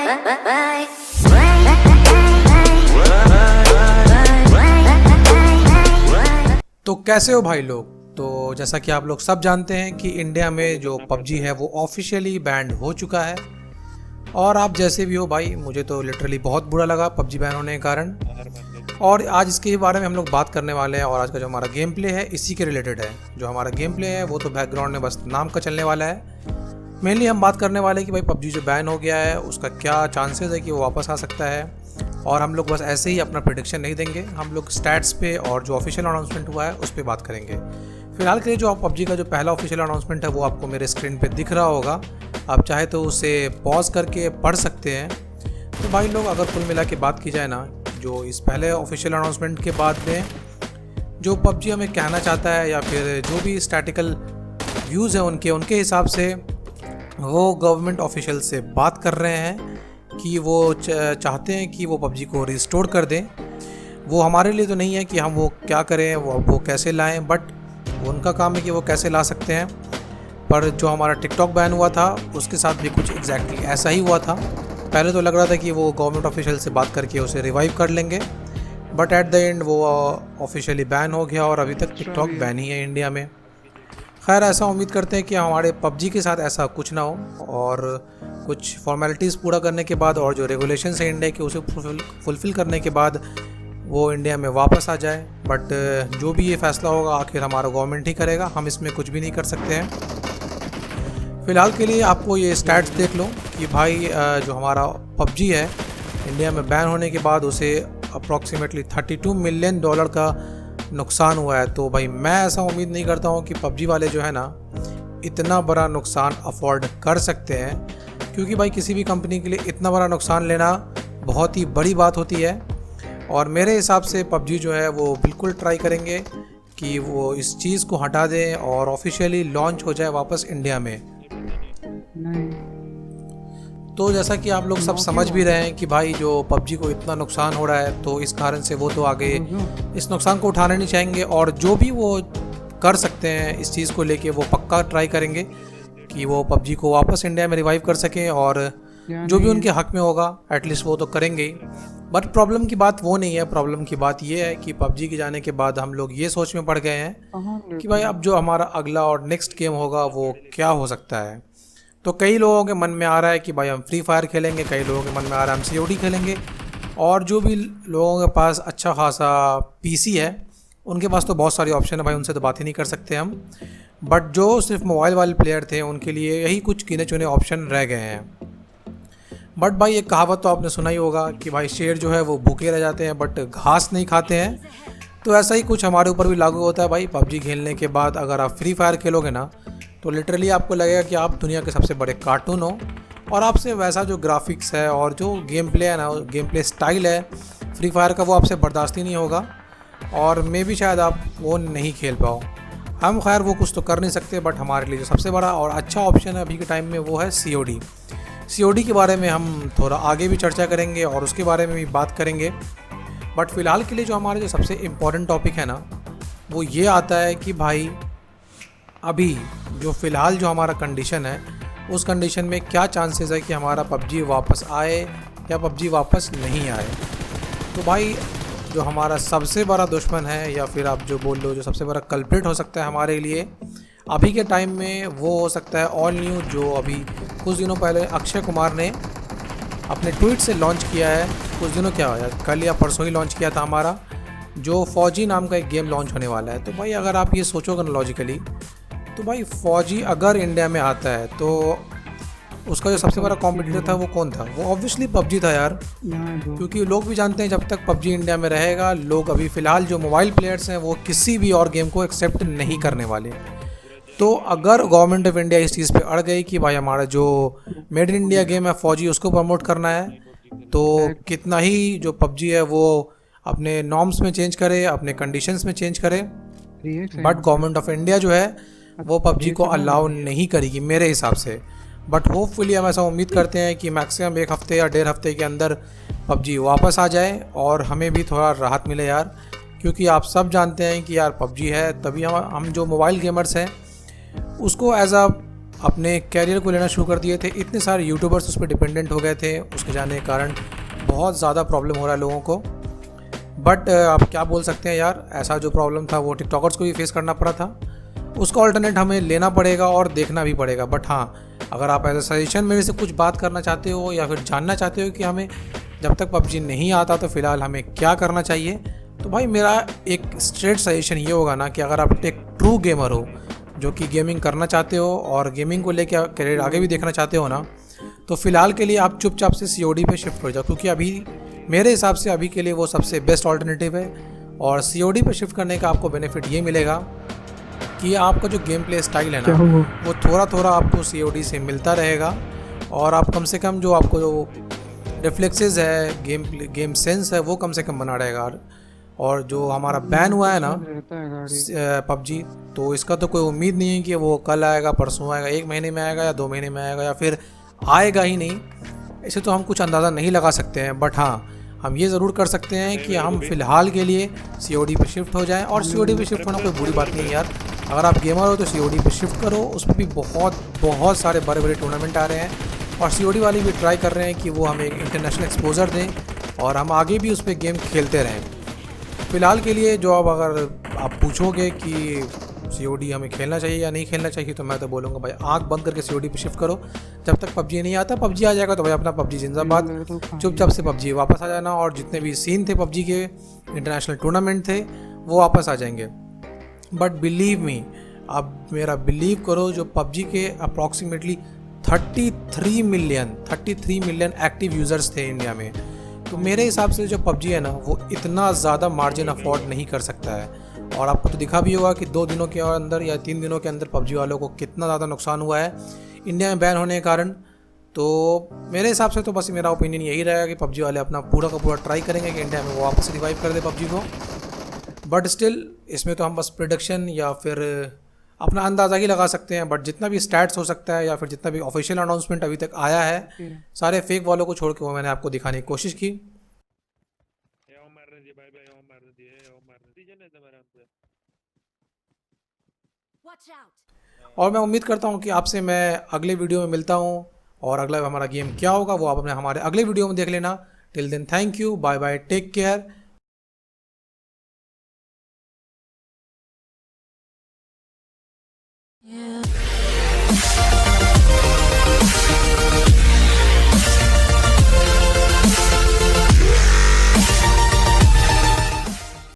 तो कैसे हो भाई लोग। तो जैसा कि आप लोग सब जानते हैं कि इंडिया में जो पबजी है वो ऑफिशियली बैंड हो चुका है। और आप जैसे भी हो भाई, मुझे तो लिटरली बहुत बुरा लगा पबजी बैन होने के कारण। और आज इसके बारे में हम लोग बात करने वाले हैं। और आज का जो हमारा गेम प्ले है इसी के रिलेटेड है। जो हमारा गेम प्ले है वो तो बैकग्राउंड में बस नाम का चलने वाला है। मेनली हम बात करने वाले हैं कि भाई पबजी जो बैन हो गया है उसका क्या चांसेस है कि वो वापस आ सकता है। और हम लोग बस ऐसे ही अपना प्रेडिक्शन नहीं देंगे, हम लोग स्टैट्स पे और जो ऑफिशियल अनाउंसमेंट हुआ है उस पर बात करेंगे। फिलहाल के लिए जो पबजी का जो पहला ऑफिशियल अनाउंसमेंट है वो आपको मेरे स्क्रीन पे दिख रहा होगा। आप चाहे तो उसे पॉज करके पढ़ सकते हैं। तो भाई लोग, अगर कुल मिला के बात की जाए ना, जो इस पहले ऑफिशियल अनाउंसमेंट के बाद में जो पबजी हमें कहना चाहता है या फिर जो भी स्टैटिकल व्यूज़ हैं उनके हिसाब से वो गवर्नमेंट ऑफिशियल से बात कर रहे हैं कि वो चाहते हैं कि वो पबजी को रिस्टोर कर दें। वो हमारे लिए तो नहीं है कि हम वो क्या करें, वो कैसे लाएं, बट उनका काम है कि वो कैसे ला सकते हैं। पर जो हमारा टिकटॉक बैन हुआ था उसके साथ भी कुछ एग्जैक्टली ऐसा ही हुआ था। पहले तो लग रहा था कि वो गवर्नमेंट ऑफिशियल से बात करके उसे रिवाइव कर लेंगे, बट एट द एंड वो ऑफिशियली बैन हो गया और अभी तक टिकटॉक बैन ही है इंडिया में। खैर, ऐसा उम्मीद करते हैं कि हमारे पबजी के साथ ऐसा कुछ ना हो और कुछ फॉर्मेलिटीज़ पूरा करने के बाद और जो रेगुलेशंस है इंडिया के उसे फुलफ़िल करने के बाद वो इंडिया में वापस आ जाए। बट जो भी ये फ़ैसला होगा आखिर हमारा गवर्नमेंट ही करेगा, हम इसमें कुछ भी नहीं कर सकते हैं। फ़िलहाल के लिए आपको ये स्टैट्स देख लो कि भाई जो हमारा पबजी है इंडिया में बैन होने के बाद उसे अप्रॉक्सीमेटली $32 मिलियन का नुकसान हुआ है। तो भाई मैं ऐसा उम्मीद नहीं करता हूँ कि पबजी वाले जो है ना इतना बड़ा नुकसान अफोर्ड कर सकते हैं, क्योंकि भाई किसी भी कंपनी के लिए इतना बड़ा नुकसान लेना बहुत ही बड़ी बात होती है। और मेरे हिसाब से पबजी जो है वो बिल्कुल ट्राई करेंगे कि वो इस चीज़ को हटा दें और ऑफिशियली लॉन्च हो जाए वापस इंडिया में। तो जैसा कि आप लोग सब समझ भी रहे हैं कि भाई जो पबजी को इतना नुकसान हो रहा है तो इस कारण से वो तो आगे इस नुकसान को उठाना नहीं चाहेंगे। और जो भी वो कर सकते हैं इस चीज़ को लेके वो पक्का ट्राई करेंगे कि वो पबजी को वापस इंडिया में रिवाइव कर सकें। और जो भी उनके हक में होगा एटलीस्ट वो तो करेंगे ही। बट प्रॉब्लम की बात वो नहीं है, प्रॉब्लम की बात ये है कि पबजी के जाने के बाद हम लोग ये सोच में पड़ गए हैं कि भाई अब जो हमारा अगला और नेक्स्ट गेम होगा वो क्या हो सकता है। तो कई लोगों के मन में आ रहा है कि भाई हम फ्री फायर खेलेंगे, कई लोगों के मन में आ रहा है हम COD खेलेंगे। और जो भी लोगों के पास अच्छा खासा PC है उनके पास तो बहुत सारी ऑप्शन है भाई, उनसे तो बात ही नहीं कर सकते हम। बट जो सिर्फ मोबाइल वाले प्लेयर थे उनके लिए यही कुछ गिने चुने ऑप्शन रह गए हैं। बट भाई एक कहावत तो आपने सुना ही होगा कि भाई शेर जो है वो भूखे रह जाते हैं बट घास नहीं खाते हैं। तो ऐसा ही कुछ हमारे ऊपर भी लागू होता है भाई। पबजी खेलने के बाद अगर आप फ्री फायर खेलोगे ना तो लिटरली आपको लगेगा कि आप दुनिया के सबसे बड़े कार्टून हो। और आपसे वैसा जो ग्राफिक्स है और जो गेम प्ले है ना, गेम प्ले स्टाइल है फ्री फायर का, वो आपसे बर्दाश्त ही नहीं होगा। और मे भी शायद आप वो नहीं खेल पाओ। हम खैर वो कुछ तो कर नहीं सकते, बट हमारे लिए जो सबसे बड़ा और अच्छा ऑप्शन है अभी के टाइम में वो है COD के बारे में हम थोड़ा आगे भी चर्चा करेंगे और उसके बारे में भी बात करेंगे। बट फ़िलहाल के लिए जो हमारे जो सबसे इम्पोर्टेंट टॉपिक है ना वो ये आता है कि भाई अभी जो फ़िलहाल जो हमारा कंडीशन है उस कंडीशन में क्या चांसेस है कि हमारा पबजी वापस आए या पबजी वापस नहीं आए। तो भाई जो हमारा सबसे बड़ा दुश्मन है या फिर आप जो बोल लो जो सबसे बड़ा कल्प्रिट हो सकता है हमारे लिए अभी के टाइम में, वो हो सकता है ऑल न्यू, जो अभी कुछ दिनों पहले अक्षय कुमार ने अपने ट्वीट से लॉन्च किया है। कुछ दिनों क्या हुआ, कल या परसों ही लॉन्च किया था हमारा, जो फौजी नाम का एक गेम लॉन्च होने वाला है। तो भाई अगर आप ये सोचोगे ना लॉजिकली, तो भाई फौजी अगर इंडिया में आता है तो उसका जो सबसे बड़ा कॉम्पिटिटर था वो कौन था? वो ऑब्वियसली पबजी था यार। क्योंकि लोग भी जानते हैं जब तक पबजी इंडिया में रहेगा, लोग अभी फ़िलहाल जो मोबाइल प्लेयर्स हैं वो किसी भी और गेम को एक्सेप्ट नहीं करने वाले। तो अगर गवर्नमेंट ऑफ इंडिया इस चीज़ पे अड़ गई कि भाई हमारा जो मेड इन इंडिया गेम है फौजी उसको प्रमोट करना है, तो कितना ही जो पबजी है वो अपने नॉर्म्स में चेंज करे, अपने कंडीशंस में चेंज करे, बट गवर्नमेंट ऑफ इंडिया जो है वो पबजी को अलाउ नहीं करेगी मेरे हिसाब से। बट होपफुली हम ऐसा उम्मीद करते हैं कि मैक्सिमम 1 हफ्ते या 1.5 हफ्ते के अंदर पबजी वापस आ जाए और हमें भी थोड़ा राहत मिले यार। क्योंकि आप सब जानते हैं कि यार पबजी है तभी हम जो मोबाइल गेमर्स हैं उसको एज अ अपने कैरियर को लेना शुरू कर दिए थे। इतने सारे यूट्यूबर्स उस पर डिपेंडेंट हो गए थे, उसके जाने के कारण बहुत ज़्यादा प्रॉब्लम हो रहा है लोगों को। बट आप क्या बोल सकते हैं यार, ऐसा जो प्रॉब्लम था वो टिकटॉकर्स को भी फेस करना पड़ा था, उसका ऑल्टरनेट हमें लेना पड़ेगा और देखना भी पड़ेगा। बट हाँ, अगर आप एज ए सजेशन मेरे से कुछ बात करना चाहते हो या फिर जानना चाहते हो कि हमें जब तक पबजी नहीं आता तो फ़िलहाल हमें क्या करना चाहिए, तो भाई मेरा एक स्ट्रेट सजेशन ये होगा ना कि अगर आप एक ट्रू गेमर हो जो कि गेमिंग करना चाहते हो और गेमिंग को लेकर करियर आगे भी देखना चाहते हो ना, तो फ़िलहाल के लिए आप चुपचाप से COD पे शिफ्ट हो जाओ, क्योंकि अभी मेरे हिसाब से अभी के लिए वो सबसे बेस्ट ऑल्टरनेटिव है। और COD पे शिफ्ट करने का आपको बेनिफिट ये मिलेगा कि आपका जो गेम प्ले स्टाइल है ना वो थोड़ा थोड़ा आपको COD से मिलता रहेगा, और आप कम से कम जो आपको जो रिफ्लेक्सेस है, गेम सेंस है, वो कम से कम बना रहेगा। और जो हमारा बैन हुआ है ना पबजी, तो इसका तो कोई उम्मीद नहीं है कि वो कल आएगा, परसों आएगा, 1 महीने में आएगा या 2 महीने में आएगा या फिर आएगा ही नहीं, इसे तो हम कुछ अंदाज़ा नहीं लगा सकते हैं। बट हाँ, हम ये ज़रूर कर सकते हैं कि हम फ़िलहाल के लिए COD पे शिफ्ट हो जाएं। और COD पे शिफ्ट होना कोई बुरी बात नहीं है यार, अगर आप गेमर हो तो COD पे शिफ्ट करो, उसमें भी बहुत सारे बड़े बड़े टूर्नामेंट आ रहे हैं और COD वाले भी ट्राई कर रहे हैं कि वो हमें इंटरनेशनल एक्सपोजर दें और हम आगे भी उस पर गेम खेलते रहें। फ़िलहाल के लिए जो अब अगर आप पूछोगे कि COD हमें खेलना चाहिए या नहीं खेलना चाहिए, तो मैं तो बोलूँगा भाई आंख बंद करके COD पे शिफ्ट करो। जब तक पबजी नहीं आता, पबजी आ जाएगा तो भाई अपना पबजी जिंदाबाद, चुपचाप से पबजी वापस आ जाना, और जितने भी सीन थे पबजी के, इंटरनेशनल टूर्नामेंट थे, वो वापस आ जाएंगे। बट बिलीव मी, अब मेरा बिलीव करो, जो पबजी के अप्रॉक्सीमेटली 33 मिलियन एक्टिव यूज़र्स थे इंडिया में, तो मेरे हिसाब से जो पबजी है ना वो इतना ज़्यादा मार्जिन अफोर्ड नहीं कर सकता है। और आपको तो दिखा भी होगा कि 2 दिनों के अंदर या 3 दिनों के अंदर पबजी वालों को कितना ज़्यादा नुकसान हुआ है इंडिया में बैन होने के कारण। तो मेरे हिसाब से तो बस मेरा ओपिनियन यही रहेगा कि पबजी वाले अपना पूरा का पूरा ट्राई करेंगे कि इंडिया में वो वापस रिवाइव कर दे पबजी को। बट स्टिल इसमें तो हम बस प्रोडक्शन या फिर अपना अंदाज़ा ही लगा सकते हैं। बट जितना भी स्टैट्स हो सकता है या फिर जितना भी ऑफिशियल अनाउंसमेंट अभी तक आया है, सारे फेक वालों को छोड़ के वो मैंने आपको दिखाने की कोशिश की। और मैं उम्मीद करता हूँ कि आपसे मैं अगले वीडियो में मिलता हूँ, और अगला हमारा गेम क्या होगा वो आप अपने हमारे अगले वीडियो में देख लेना। Till then thank you, bye bye, take care.